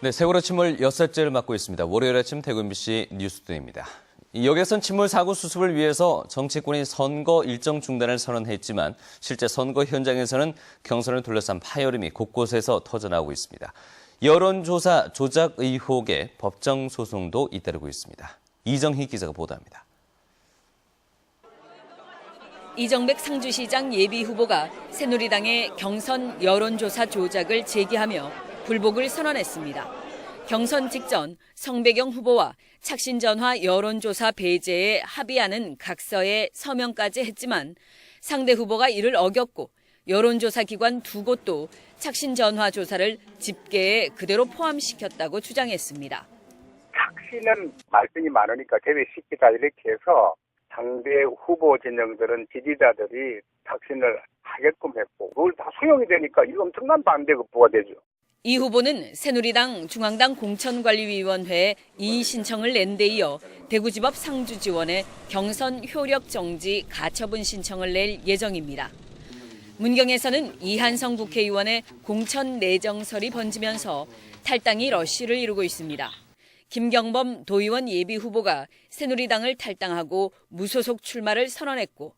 네, 세월호 침몰 6살째를 맞고 있습니다. 월요일 아침 대구 MBC 뉴스투데이입니다. 여객선 침몰 사고 수습을 위해서 정치권이 선거 일정 중단을 선언했지만 실제 선거 현장에서는 경선을 둘러싼 파열음이 곳곳에서 터져나오고 있습니다. 여론조사 조작 의혹에 법정 소송도 잇따르고 있습니다. 이정희 기자가 보도합니다. 이정백 상주시장 예비후보가 새누리당의 경선 여론조사 조작을 제기하며 불복을 선언했습니다. 경선 직전 성배경 후보와 착신전화 여론조사 배제에 합의하는 각서에 서명까지 했지만 상대 후보가 이를 어겼고 여론조사 기관 두 곳도 착신전화 조사를 집계에 그대로 포함시켰다고 주장했습니다. 착신은 말씀이 많으니까 제외시키자 이렇게 해서 상대 후보 진영들은 지지자들이 착신을 하게끔 했고 그걸 다 수용이 되니까 이 엄청난 반대 급부가 되죠. 이 후보는 새누리당 중앙당 공천관리위원회에 이의 신청을 낸 데 이어 대구지법 상주지원에 경선 효력 정지 가처분 신청을 낼 예정입니다. 문경에서는 이한성 국회의원의 공천 내정설이 번지면서 탈당이 러쉬를 이루고 있습니다. 김경범 도의원 예비후보가 새누리당을 탈당하고 무소속 출마를 선언했고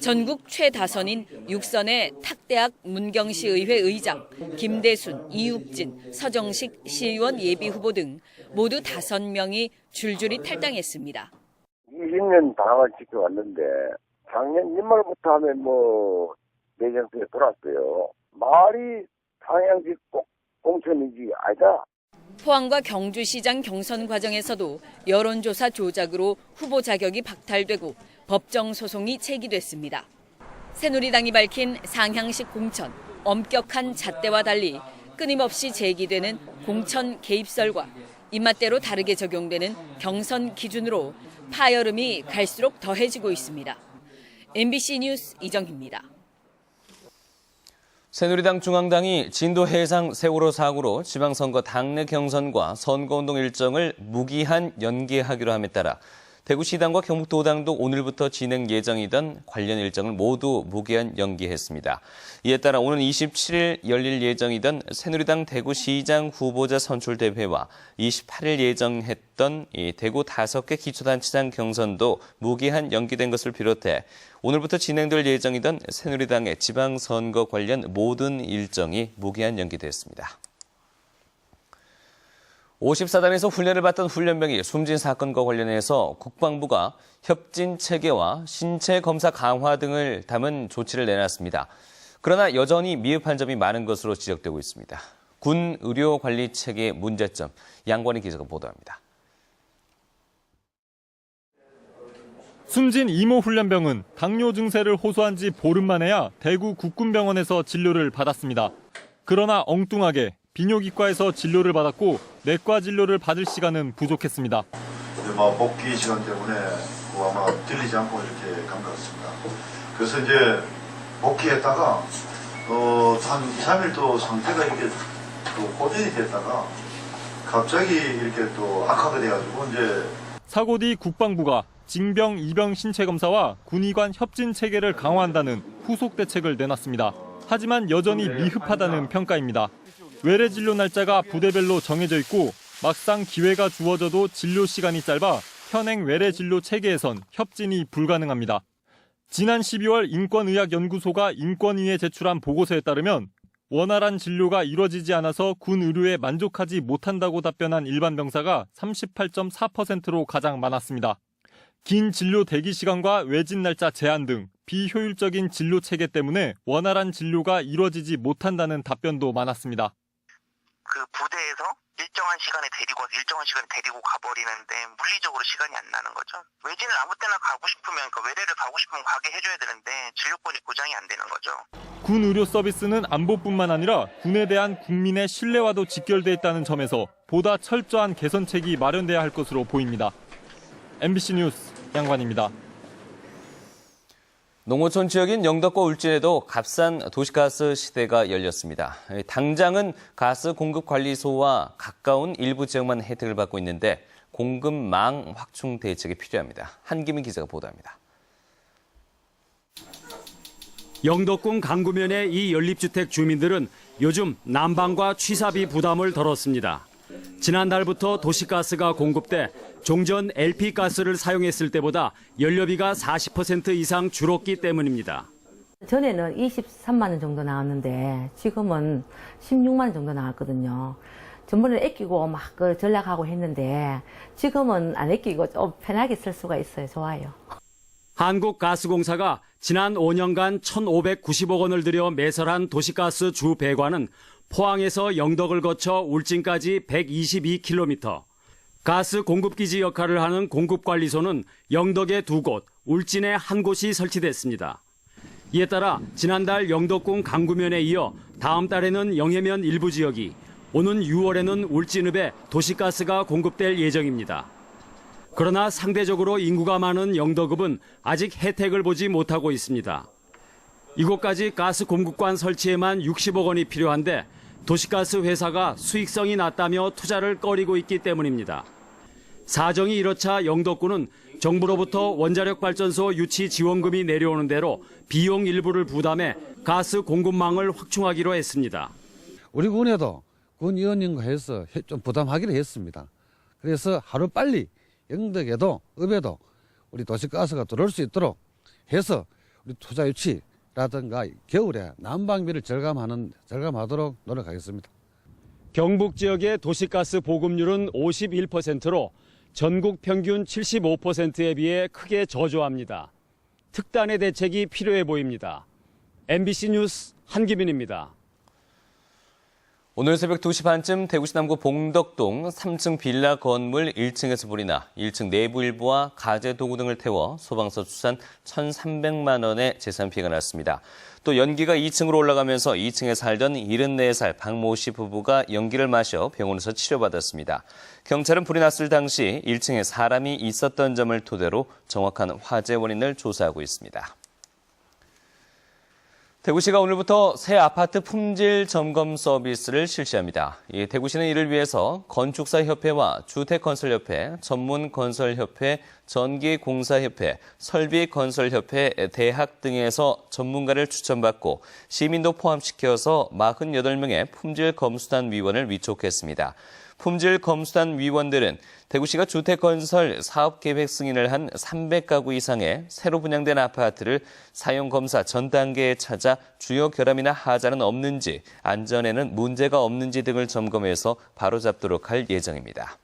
전국 최다선인 6선의 탁대학 문경시의회 의장 김대순, 이욱진, 서정식 시의원 예비후보 등 모두 5명이 줄줄이 탈당했습니다. 20년 당을 지켜왔는데 작년 연말부터 하면 내정수에 돌았어요. 말이 당양직 꼭 공천이지 아니다. 포항과 경주시장 경선 과정에서도 여론조사 조작으로 후보 자격이 박탈되고 법정 소송이 제기됐습니다. 새누리당이 밝힌 상향식 공천, 엄격한 잣대와 달리 끊임없이 제기되는 공천 개입설과 입맛대로 다르게 적용되는 경선 기준으로 파열음이 갈수록 더해지고 있습니다. MBC 뉴스 이정희입니다. 새누리당 중앙당이 진도 해상 세월호 사고로 지방선거 당내 경선과 선거운동 일정을 무기한 연기하기로 함에 따라 대구시당과 경북도당도 오늘부터 진행 예정이던 관련 일정을 모두 무기한 연기했습니다. 이에 따라 오는 27일 열릴 예정이던 새누리당 대구시장 후보자 선출대회와 28일 예정했던 대구 5개 기초단체장 경선도 무기한 연기된 것을 비롯해 오늘부터 진행될 예정이던 새누리당의 지방선거 관련 모든 일정이 무기한 연기됐습니다. 54단에서 훈련을 받던 훈련병이 숨진 사건과 관련해서 국방부가 협진 체계와 신체 검사 강화 등을 담은 조치를 내놨습니다. 그러나 여전히 미흡한 점이 많은 것으로 지적되고 있습니다. 군 의료 관리 체계의 문제점, 양관희 기자가 보도합니다. 숨진 이모 훈련병은 당뇨 증세를 호소한 지 보름 만에야 대구 국군병원에서 진료를 받았습니다. 그러나 엉뚱하게 비뇨기과에서 진료를 받았고 내과 진료를 받을 시간은 부족했습니다. 복귀 시간 때문에 아마 들리지 않고 이렇게 간 것 같습니다. 그래서 이제 복귀했다가 한 2, 3일 또 상태가 이렇게 또 호전이 됐다가 갑자기 이렇게 또 악화가 돼가지고 이제 사고 뒤 국방부가 징병, 이병 신체 검사와 군의관 협진 체계를 강화한다는 후속 대책을 내놨습니다. 하지만 여전히 미흡하다는 평가입니다. 외래 진료 날짜가 부대별로 정해져 있고 막상 기회가 주어져도 진료 시간이 짧아 현행 외래 진료 체계에선 협진이 불가능합니다. 지난 12월 인권의학연구소가 인권위에 제출한 보고서에 따르면 원활한 진료가 이뤄지지 않아서 군 의료에 만족하지 못한다고 답변한 일반 병사가 38.4%로 가장 많았습니다. 긴 진료 대기 시간과 외진 날짜 제한 등 비효율적인 진료 체계 때문에 원활한 진료가 이뤄지지 못한다는 답변도 많았습니다. 그 부대에서 일정한 시간에 데리고 가버리는데 물리적으로 시간이 안 나는 거죠. 외진을 아무 때나 가고 싶으면, 그러니까 외래를 가고 싶으면 가게 해줘야 되는데 진료권이 보장이 안 되는 거죠. 군 의료 서비스는 안보뿐만 아니라 군에 대한 국민의 신뢰와도 직결돼 있다는 점에서 보다 철저한 개선책이 마련돼야 할 것으로 보입니다. MBC 뉴스 양관입니다. 농어촌 지역인 영덕과 울진에도 값싼 도시가스 시대가 열렸습니다. 당장은 가스 공급관리소와 가까운 일부 지역만 혜택을 받고 있는데 공급망 확충 대책이 필요합니다. 한기민 기자가 보도합니다. 영덕군 강구면의 이 연립주택 주민들은 요즘 난방과 취사비 부담을 덜었습니다. 지난달부터 도시가스가 공급돼 종전 LP가스를 사용했을 때보다 연료비가 40% 이상 줄었기 때문입니다. 전에는 23만 원 정도 나왔는데 지금은 16만 원 정도 나왔거든요. 전번에 아끼고 막 전략하고 했는데 지금은 안 아끼고 좀 편하게 쓸 수가 있어요. 좋아요. 한국가스공사가 지난 5년간 1,590억 원을 들여 매설한 도시가스 주 배관은 포항에서 영덕을 거쳐 울진까지 122km, 가스 공급기지 역할을 하는 공급관리소는 영덕에 2곳, 울진에 1곳이 설치됐습니다. 이에 따라 지난달 영덕군 강구면에 이어 다음 달에는 영해면 일부 지역이, 오는 6월에는 울진읍에 도시가스가 공급될 예정입니다. 그러나 상대적으로 인구가 많은 영덕읍은 아직 혜택을 보지 못하고 있습니다. 이곳까지 가스 공급관 설치에만 60억 원이 필요한데 도시가스 회사가 수익성이 낮다며 투자를 꺼리고 있기 때문입니다. 사정이 이렇자 영덕군은 정부로부터 원자력발전소 유치 지원금이 내려오는 대로 비용 일부를 부담해 가스 공급망을 확충하기로 했습니다. 우리 군에도 군 의원님과 해서 좀 부담하기로 했습니다. 그래서 하루 빨리 영덕에도 읍에도 우리 도시가스가 들어올 수 있도록 해서 우리 투자 유치라든가 겨울에 난방비를 절감하도록 노력하겠습니다. 경북 지역의 도시가스 보급률은 51%로 전국 평균 75%에 비해 크게 저조합니다. 특단의 대책이 필요해 보입니다. MBC 뉴스 한기빈입니다. 오늘 새벽 2시 반쯤 대구시 남구 봉덕동 3층 빌라 건물 1층에서 불이 나 1층 내부 일부와 가재 도구 등을 태워 소방서 추산 1,300만 원의 재산 피해가 났습니다. 또 연기가 2층으로 올라가면서 2층에 살던 74살 박모 씨 부부가 연기를 마셔 병원에서 치료받았습니다. 경찰은 불이 났을 당시 1층에 사람이 있었던 점을 토대로 정확한 화재 원인을 조사하고 있습니다. 대구시가 오늘부터 새 아파트 품질 점검 서비스를 실시합니다. 대구시는 이를 위해서 건축사협회와 주택건설협회, 전문건설협회, 전기공사협회, 설비건설협회, 대학 등에서 전문가를 추천받고 시민도 포함시켜서 48명의 품질검수단 위원을 위촉했습니다. 품질검수단 위원들은 대구시가 주택건설 사업계획 승인을 한 300가구 이상의 새로 분양된 아파트를 사용검사 전 단계에 찾아 주요 결함이나 하자는 없는지, 안전에는 문제가 없는지 등을 점검해서 바로잡도록 할 예정입니다.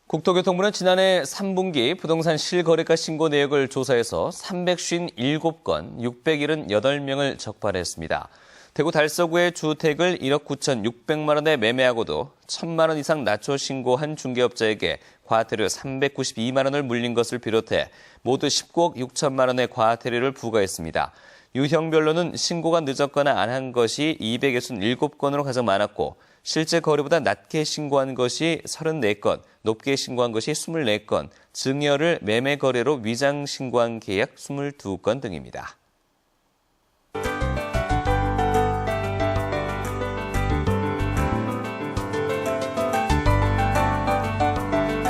국토교통부는 지난해 3분기 부동산 실거래가 신고 내역을 조사해서 357건, 678명을 적발했습니다. 대구 달서구의 주택을 1억 9,600만 원에 매매하고도 1,000만 원 이상 낮춰 신고한 중개업자에게 과태료 392만 원을 물린 것을 비롯해 모두 19억 6천만 원의 과태료를 부과했습니다. 유형별로는 신고가 늦었거나 안 한 것이 267건으로 가장 많았고 실제 거래보다 낮게 신고한 것이 34건, 높게 신고한 것이 24건, 증여를 매매 거래로 위장 신고한 계약 22건 등입니다.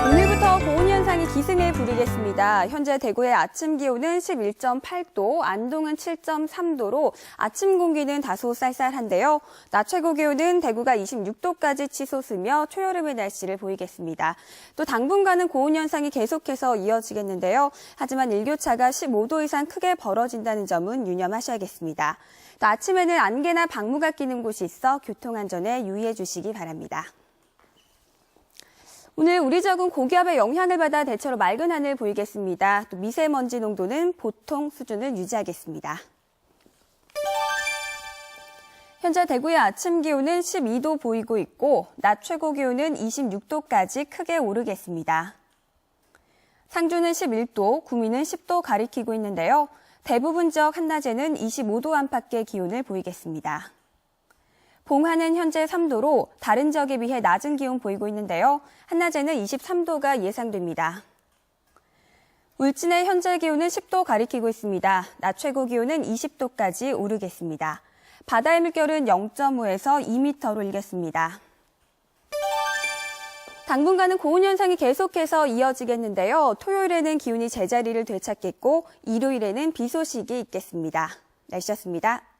오늘부터 고온현상이 기승을 부리겠습니다. 현재 대구의 아침 기온은 11.8도, 안동은 7.3도로 아침 공기는 다소 쌀쌀한데요. 낮 최고 기온은 대구가 26도까지 치솟으며 초여름의 날씨를 보이겠습니다. 또 당분간은 고온현상이 계속해서 이어지겠는데요. 하지만 일교차가 15도 이상 크게 벌어진다는 점은 유념하셔야겠습니다. 또 아침에는 안개나 방무가 끼는 곳이 있어 교통안전에 유의해 주시기 바랍니다. 오늘 우리 지역은 고기압의 영향을 받아 대체로 맑은 하늘 보이겠습니다. 또 미세먼지 농도는 보통 수준을 유지하겠습니다. 현재 대구의 아침 기온은 12도 보이고 있고 낮 최고 기온은 26도까지 크게 오르겠습니다. 상주는 11도, 구미는 10도 가리키고 있는데요. 대부분 지역 한낮에는 25도 안팎의 기온을 보이겠습니다. 봉화는 현재 3도로 다른 지역에 비해 낮은 기온 보이고 있는데요. 한낮에는 23도가 예상됩니다. 울진의 현재 기온은 10도 가리키고 있습니다. 낮 최고 기온은 20도까지 오르겠습니다. 바다의 물결은 0.5에서 2m로 일겠습니다. 당분간은 고온 현상이 계속해서 이어지겠는데요. 토요일에는 기온이 제자리를 되찾겠고 일요일에는 비 소식이 있겠습니다. 날씨였습니다.